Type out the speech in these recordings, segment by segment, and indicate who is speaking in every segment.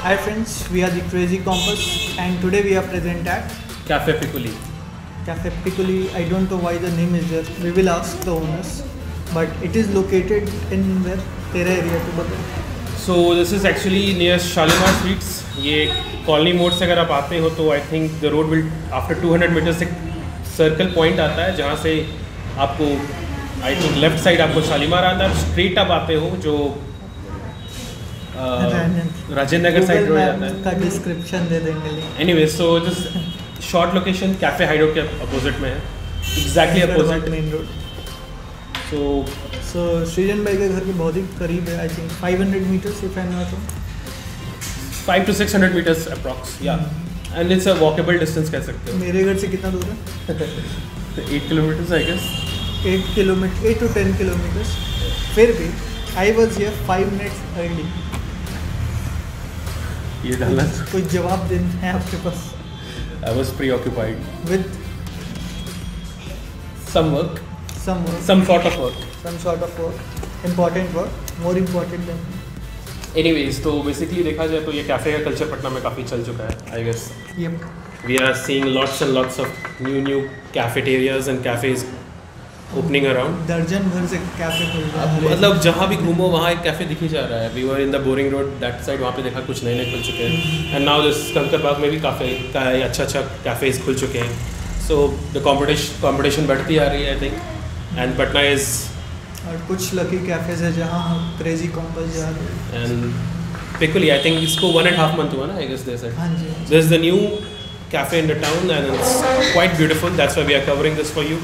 Speaker 1: Hi friends, we are the Crazy Compass and today we are present at
Speaker 2: Cafe Piccoli.
Speaker 1: Cafe Piccoli. I don't know why the name is there. We will ask the owners. But it is located in where? तेरा area to बता.
Speaker 2: So this is actually near Shalimar Streets. ये colony मोड़ से अगर आप आते हो तो I think the road will after 200 meters एक सर्कल पॉइंट आता है जहाँ से आपको I think लेफ्ट साइड आपको शालीमार आता है. स्ट्रेट आप आते हो जो राजेंद्र नगर साइड रोड जाता है.
Speaker 1: का डिस्क्रिप्शन दे देंगे.
Speaker 2: Anyway so this short location cafe हाइडो के अपोजिट में है. Exactly opposite
Speaker 1: main road.
Speaker 2: So
Speaker 1: Srijan भाई के घर के बहुत ही करीब है. I think 500 meters if I am not wrong.
Speaker 2: 5 to 600 meters approx. Yeah. And it's a walkable distance कह सकते हो.
Speaker 1: मेरे घर से कितना दूर है?
Speaker 2: 8 kilometers I guess.
Speaker 1: 8 kilometre 8 to 10 kilometers. फिर भी I was here 5 minutes early.
Speaker 2: ये डालना
Speaker 1: कोई जवाब देना है आपके पास?
Speaker 2: I was preoccupied
Speaker 1: With
Speaker 2: some work,
Speaker 1: some work.
Speaker 2: some sort of work.
Speaker 1: Some sort of work. Important work. More important than.
Speaker 2: Anyways, तो basically देखा जाए तो ये कैफ़े का कल्चर पटना में काफ़ी चल चुका है. I guess
Speaker 1: Yep.
Speaker 2: we are seeing lots and lots of new cafeterias and cafes opening around.
Speaker 1: दर्जन भर से कैफे खुल रहा है.
Speaker 2: मतलब जहाँ भी घूमो वहाँ एक कैफ़े दिख ही जा रहा है. We were in the boring road that side, वहाँ पे देखा कुछ नए खुल चुके हैं. And now this कंकर बाग में भी काफ़ी अच्छा कैफ़ेज खुल चुके हैं. So the competition बढ़ती आ रही है I think. And Patna is
Speaker 1: और कुछ लकी कैफेज है जहाँ हम क्रेजी कॉम्पस जा रहे हैं.
Speaker 2: and Piccoli I think इसको 1.5 month हुआ ना I guess they said.
Speaker 1: हाँ जी.
Speaker 2: This is the new cafe in the town and it's quite beautiful. That's why we are covering this for you.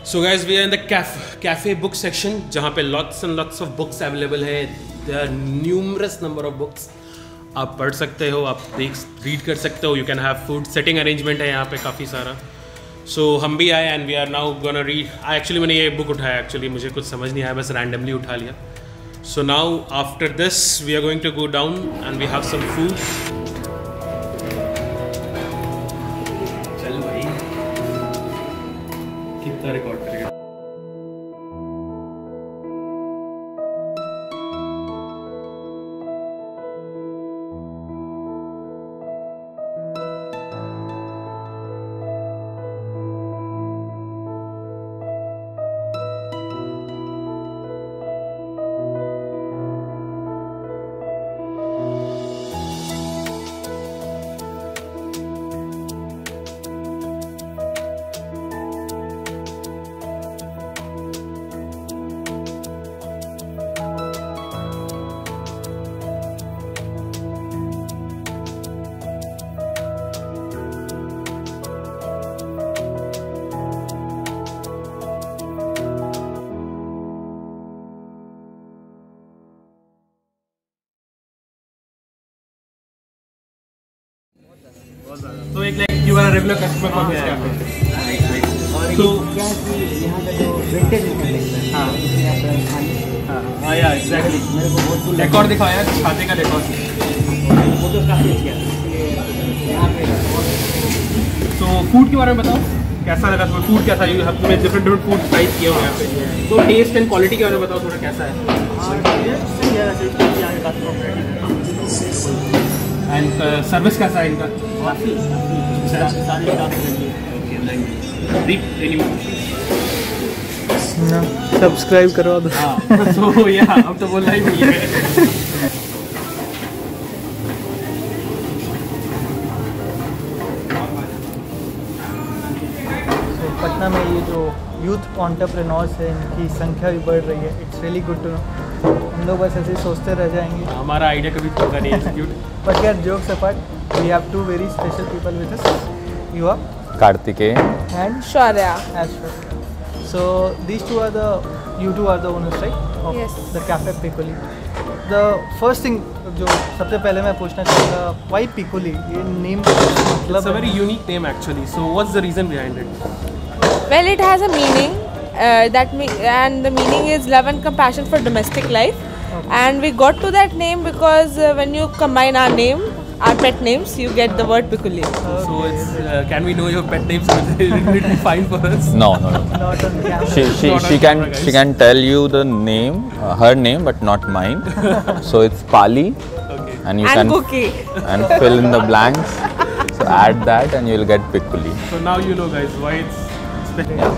Speaker 2: So guys, we are in the cafe book section जहाँ पे lots and lots of books available है. There are numerous number of books. आप पढ़ सकते हो, आप read कर सकते हो. You can have food setting arrangement है यहाँ पे काफ़ी सारा. So हम भी आए and we are now gonna read. Actually मैंने ये book उठाया. Actually मुझे कुछ समझ नहीं आया, बस randomly उठा लिया. So now after this we are going to go down and we have some food. चल भाई कितना रिकॉर्ड करेगा. तो एक like you are regular customer for this cafe. तो
Speaker 3: यहाँ का जो विंटेज है हाँ इसमें आप
Speaker 2: हाँ या एग्जैक्टली
Speaker 3: मेरे को बहुत
Speaker 2: डेकोर दिखाया है. खाते का डेकोर.
Speaker 3: फोटो काफ़ी अच्छी है यहाँ पे.
Speaker 2: तो फूड के बारे में बताओ कैसा लगा तुम्हें. फूड कैसा है. तुम्हें डिफरेंट फूड ट्राई किए हो यहाँ पे. तो टेस्ट एंड क्वालिटी के बारे में बताओ थोड़ा कैसा है.
Speaker 3: सही है वैसे यहाँ का काफ़ी
Speaker 2: एंड सर्विस कैसा है इनका.
Speaker 3: काफ़ी सारी
Speaker 1: सब्सक्राइब करवा दो.
Speaker 2: हाँ तो या अब तो बोलना ही नहीं है.
Speaker 1: पटना में ये जो यूथ एंटरप्रेन्योर्स है इनकी संख्या भी बढ़ रही है. It's really good to know. हम लोग बस ऐसे ही सोचते रह जाएंगे.
Speaker 2: हमारा आइडिया कभी पता नहीं एग्जीक्यूट.
Speaker 1: बट यार jokes apart we have two very special people with us. You are
Speaker 4: Kartikeyan
Speaker 1: and
Speaker 5: Shwarya.
Speaker 1: Ashwar. So these two are you two are the owners, right? Of
Speaker 5: Yes.
Speaker 1: The Cafe Piccoli. The first thing जो सबसे पहले मैं पूछना चाहूँगा, why Piccoli? ये name मतलब.
Speaker 2: It's a very unique name actually. So what's the reason behind it?
Speaker 5: Well, it has a meaning and the meaning is love and compassion for domestic life.
Speaker 4: And we got to that name because when you combine our name, our pet names, you get the word Piccoli.
Speaker 2: So it's can we know your pet names? It will be fine for us.
Speaker 5: No.
Speaker 1: Not on camera.
Speaker 5: She can tell you the name, her name, but not mine. So it's Pali,
Speaker 2: Okay.
Speaker 5: and you
Speaker 4: And
Speaker 5: can
Speaker 4: Cookie.
Speaker 5: and fill in the blanks. So add that, and you'll get Piccoli.
Speaker 2: So now you know, guys, why it's special.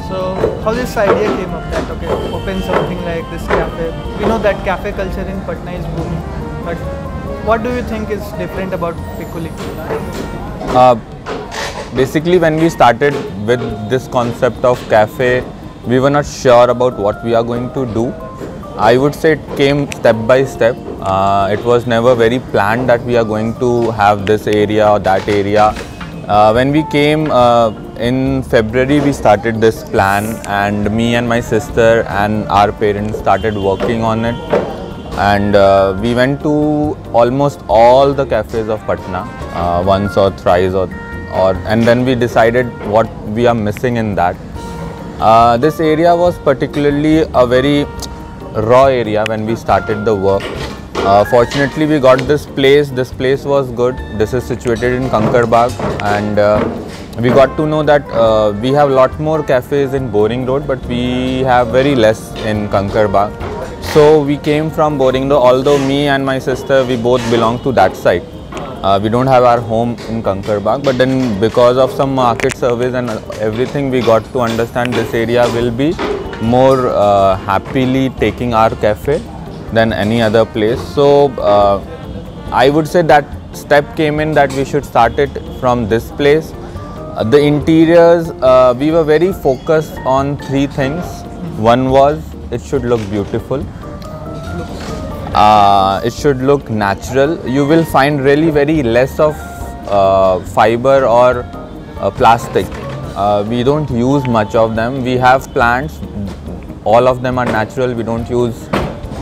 Speaker 1: So how this idea came up that okay, open something like this cafe. We know that cafe culture in Patna is booming, but what do you think is different about Piccoli?
Speaker 5: Basically, when we started with this concept of cafe, we were not sure about what we are going to do. I would say it came step by step. It was never very planned that we are going to have this area or that area. When we came in February, we started this plan, and me and my sister and our parents started working on it. And we went to almost all the cafes of Patna once or thrice, and then we decided what we are missing in that. This area was particularly a very raw area when we started the work. Fortunately, we got this place. This place was good. This is situated in Kankarbaag, and we got to know that we have a lot more cafes in Boring Road, but we have very less in Kankarbaag. So we came from Boring Road, although me and my sister, we both belong to that side. We don't have our home in Kankarbaag, but then because of some market surveys and everything, we got to understand this area will be more happily taking our cafe than any other place. So I would say that step came in that we should start it from this place. The interiors, we were very focused on 3 things. One was it should look beautiful. It should look natural. You will find really very less of fiber or plastic. We don't use much of them. We have plants. All of them are natural. We don't use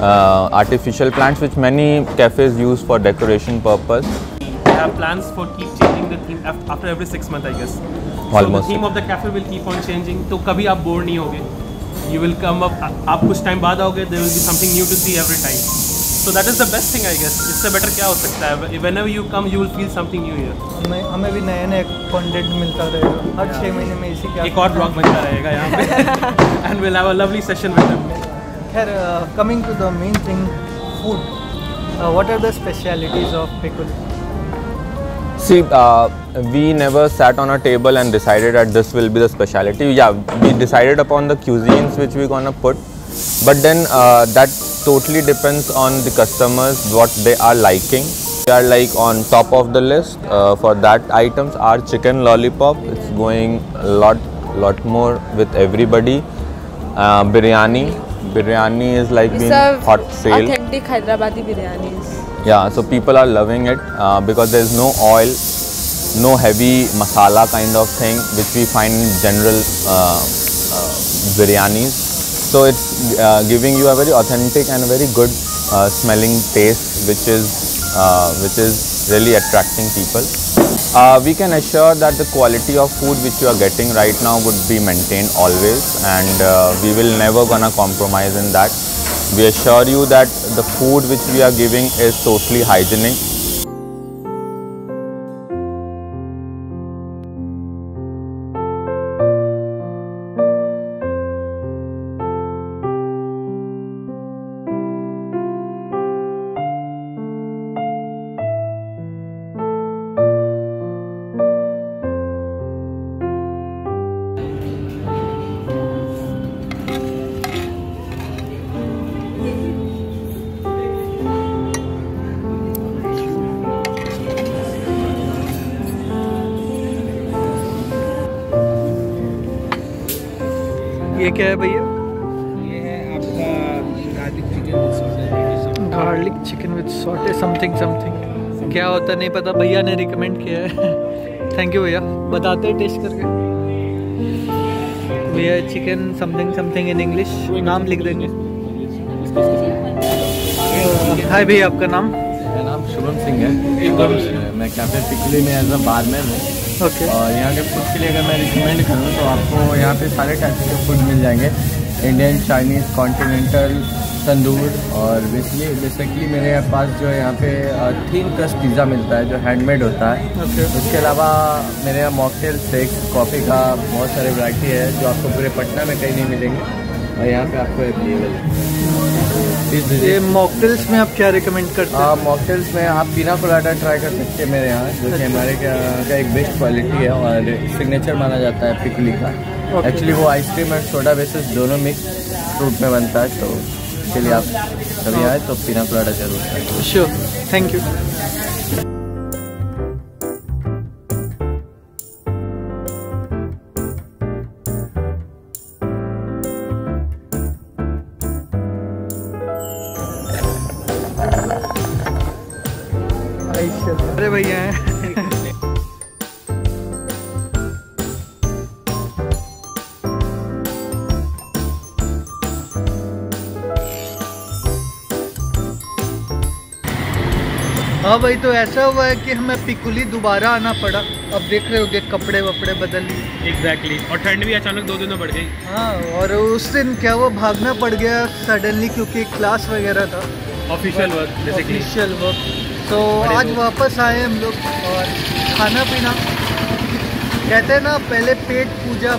Speaker 5: artificial plants, which many cafes use for decoration purpose.
Speaker 2: We have plans for keep changing the theme after every 6 months, I guess.
Speaker 5: Almost.
Speaker 2: So the theme of the cafe will keep on changing. तो कभी आप bored नहीं होगे. You will come up. आप कुछ time बाद आओगे. There will be something new to see every time. So that is the best thing, I guess. इससे better क्या हो सकता है? Whenever you come, you will feel something new here.
Speaker 1: हमें भी नए कंटेंट मिलता रहेगा हर 6 महीने में इसी
Speaker 2: एक और ब्लॉग बनता रहेगा यहाँ पे. And we'll have a lovely session with them.
Speaker 1: खैर coming to the main thing, food. What are the specialities of Piccoli?
Speaker 5: See, we never sat on a table and decided that this will be the speciality. Yeah, we decided upon the cuisines which we're gonna put, but then that totally depends on the customers, what they are liking. We are like on top of the list for that items. Our chicken lollipop, it's going a lot more with everybody. Biryani is like being hot sale.
Speaker 4: Authentic Hyderabadi biryanis.
Speaker 5: Yeah, so people are loving it because there is no oil, no heavy masala kind of thing which we find in general biryanis. So it's giving you a very authentic and a very good smelling taste, which is really attracting people. We can assure that the quality of food which you are getting right now would be maintained always, and we will never gonna compromise in that. We assure you that the food which we are giving is totally hygienic.
Speaker 1: ये क्या है भैया?
Speaker 3: ये है आपका garlic chicken with saute something क्या होता है नहीं पता, भैया ने रिकमेंड किया है. थैंक यू भैया, बताते हैं टेस्ट करके. भैया चिकन समथिंग इन इंग्लिश, नाम लिख देंगे. हाय भैया, आपका नाम?
Speaker 6: मेरा नाम शुभम सिंह है. मैं कैफे पिकली में एज अ बारमैन हूँ.
Speaker 3: ओके.
Speaker 6: और यहाँ के फूड के लिए अगर मैं रिकमेंड करूँ तो आपको यहाँ पे सारे टाइप के फूड मिल जाएंगे. इंडियन, चाइनीज़, कॉन्टिनेंटल, तंदूर और बेसिकली मेरे पास जो है यहाँ पे थीन क्रस्ट पिज़्ज़ा मिलता है जो हैंडमेड होता है। उसके अलावा मेरे यहाँ मॉकटेल शेक कॉफ़ी का बहुत सारे वैरायटी है जो आपको पूरे पटना में कहीं नहीं मिलेंगे और यहाँ पे आपको अवेलेबल है।
Speaker 3: ये मॉकटेल्स में आप क्या रिकमेंड करते हैं?
Speaker 6: मॉकटेल्स में आप पीना कोलाडा ट्राई कर सकते हैं मेरे यहाँ, जो कि हमारे का एक बेस्ट क्वालिटी है और सिग्नेचर माना जाता है पिकली का। एक्चुअली वो आइसक्रीम और सोडा बेसिस दोनों मिक्स फ्रूट में बनता है, तो इसके लिए आप कभी आए तो पीना कोलाडा जरूर करें।
Speaker 3: Sure, thank you. अरे भैया हैं। हाँ भाई, तो ऐसा हुआ है कि हमें पिकुली दोबारा आना पड़ा। अब देख रहे होगे कपड़े वपड़े बदल लिए।
Speaker 2: एग्जैक्टली, और ठंड भी अचानक 2 दिन में बढ़ गई।
Speaker 3: हाँ, और उस दिन क्या वो भागना पड़ गया सडनली क्योंकि क्लास वगैरह था,
Speaker 2: ऑफिशियल वर्क।
Speaker 3: तो आज वापस आए हम लोग और खाना पीना, कहते हैं ना पहले पेट पूजा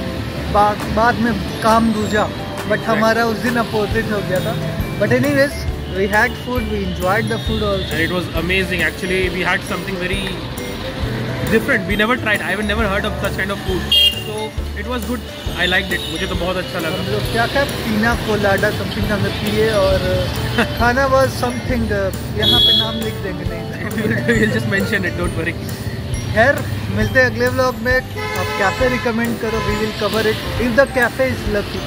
Speaker 3: बाद में काम दूजा, बट हमारा उस दिन अपोजिट हो गया था। But anyways, we had food, we enjoyed the food also.
Speaker 2: And it was amazing actually. We had something very different. We never tried. I have never heard of such kind of food. So it was good. I liked it. मुझे तो बहुत अच्छा लगा।
Speaker 3: हम लोग क्या पीना colada something हमें पिए और खाना was something, यहाँ पे नाम लिख देंगे नहीं।
Speaker 2: We'll just mention it, don't worry.
Speaker 3: खैर, मिलते हैं अगले व्लॉग में। आप कैफे रिकमेंड करो, we will cover it if the cafe is lucky.